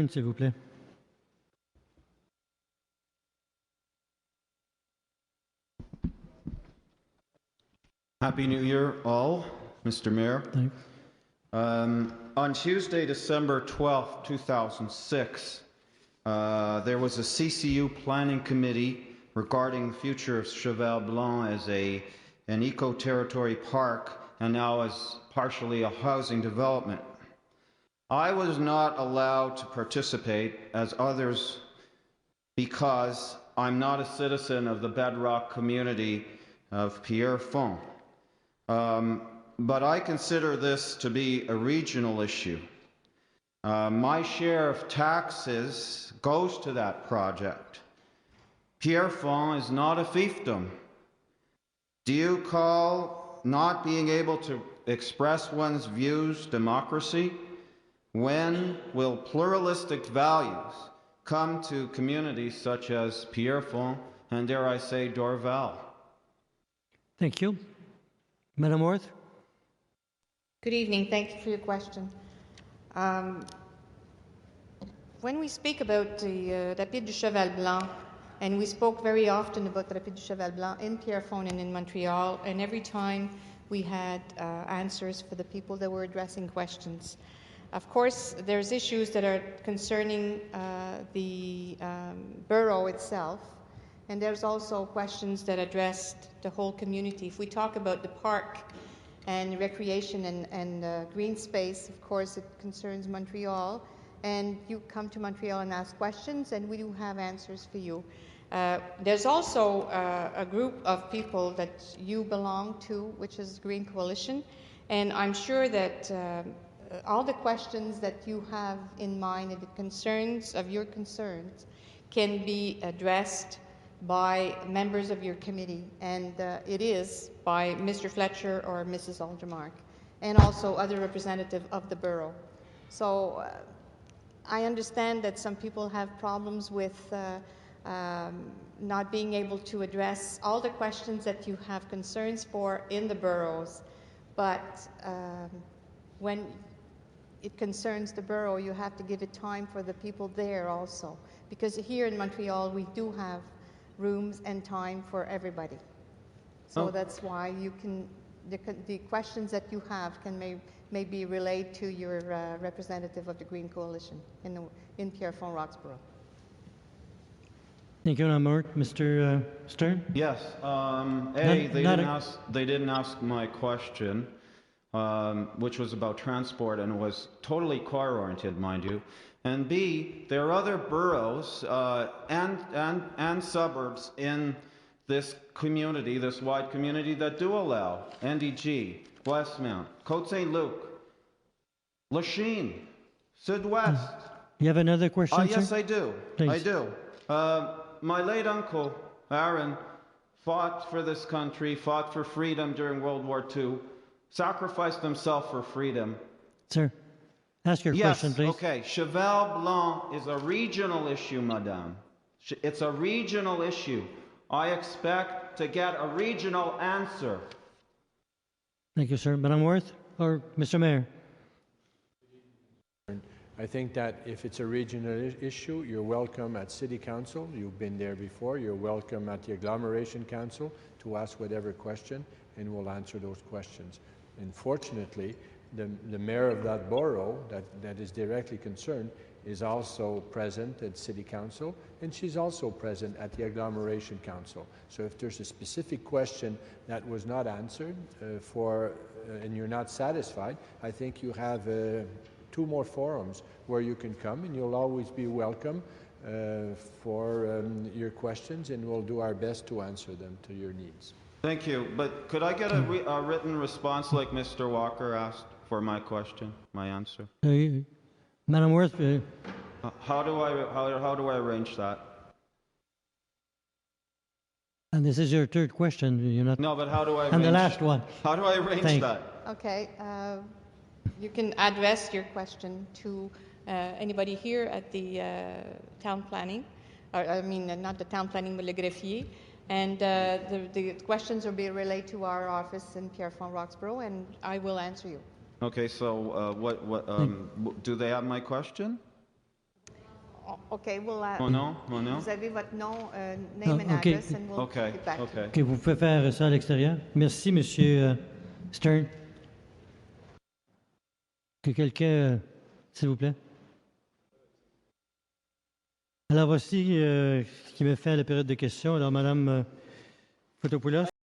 s'il vous plaît. Happy New Year, all, Mr. Mayor. Thanks. On Tuesday, December 12th, 2006, there was a CCU planning committee regarding the future of Cheval Blanc as an eco-territory park and now as partially a housing development. I was not allowed to participate as others because I'm not a citizen of the bedrock community of Pierrefonds. But I consider this to be a regional issue. My share of taxes goes to that project. Pierrefonds is not a fiefdom. Do you call not being able to express one's views democracy? When will pluralistic values come to communities such as Pierrefonds and, dare I say, Dorval? Thank you. Madam Worth? Good evening. Thank you for your question. When we speak about the Rapide du Cheval Blanc, and we spoke very often about the Rapide du Cheval Blanc in Pierrefonds and in Montreal, and every time we had answers for the people that were addressing questions. Of course, there's issues that are concerning the borough itself, and there's also questions that addressed the whole community. If we talk about the park and recreation and green space, of course, it concerns Montreal, and you come to Montreal and ask questions, and we do have answers for you. There's also a group of people that you belong to, which is Green Coalition, and I'm sure that all the questions that you have in mind and the concerns of your concerns can be addressed by members of your committee, and it is by Mr. Fletcher or Mrs. Aldermark, and also other representatives of the borough. So I understand that some people have problems with not being able to address all the questions that you have concerns for in the boroughs, but when it concerns the borough, you have to give it time for the people there also, because here in Montreal we do have rooms and time for everybody. So that's why you can, the questions that you have can maybe relayed to your representative of the Green Coalition in Pierrefonds, Roxborough. Thank you, Madam Worth. Mr. Stern? Yes. They didn't ask my question, which was about transport and was totally car-oriented, mind you. And B, there are other boroughs and suburbs in this community, this wide community, that do allow NDG, Westmount, Côte-Saint-Luc, Lachine, Sud-West. You have another question, Yes, sir? I do. Please. I do. My late uncle, Aaron, fought for this country, fought for freedom during World War II, sacrificed himself for freedom. Sir, ask your question, please. Okay. Cheval Blanc is a regional issue, madame. It's a regional issue. I expect to get a regional answer. Thank you, sir. Madam Worth or Mr. Mayor? I think that if it's a regional issue, you're welcome at City Council. You've been there before. You're welcome at the Agglomeration Council to ask whatever question, and we'll answer those questions. Unfortunately, the mayor of that borough that is directly concerned is also present at City Council, and she's also present at the Agglomeration Council. So if there's a specific question that was not answered and you're not satisfied, I think you have 2 more forums where you can come, and you'll always be welcome for your questions, and we'll do our best to answer them to your needs. Thank you. But could I get a written response like Mr. Walker asked for my question, my answer? Madam Worth? How do I arrange that? And this is your third question. You're not. No, but how do I arrange? And the last one. How do I arrange that? Okay. You can address your question to anybody here at the town planning, I mean not the town planning, but le greffier, and the questions will be relayed to our office in Pierrefonds, Roxborough, and I will answer you. Okay, so do they have my question? Okay, we'll, Mon nom? Mon nom? vous avez votre nom, Ah, name and OK. address, and we'll Okay, get back to you. okay. OK, vous pouvez faire ça à l'extérieur. Merci, Monsieur Stern. Que quelqu'un, s'il vous plaît. Alors, voici ce qui me fait la période de questions. Alors, Madame Fotopoulos.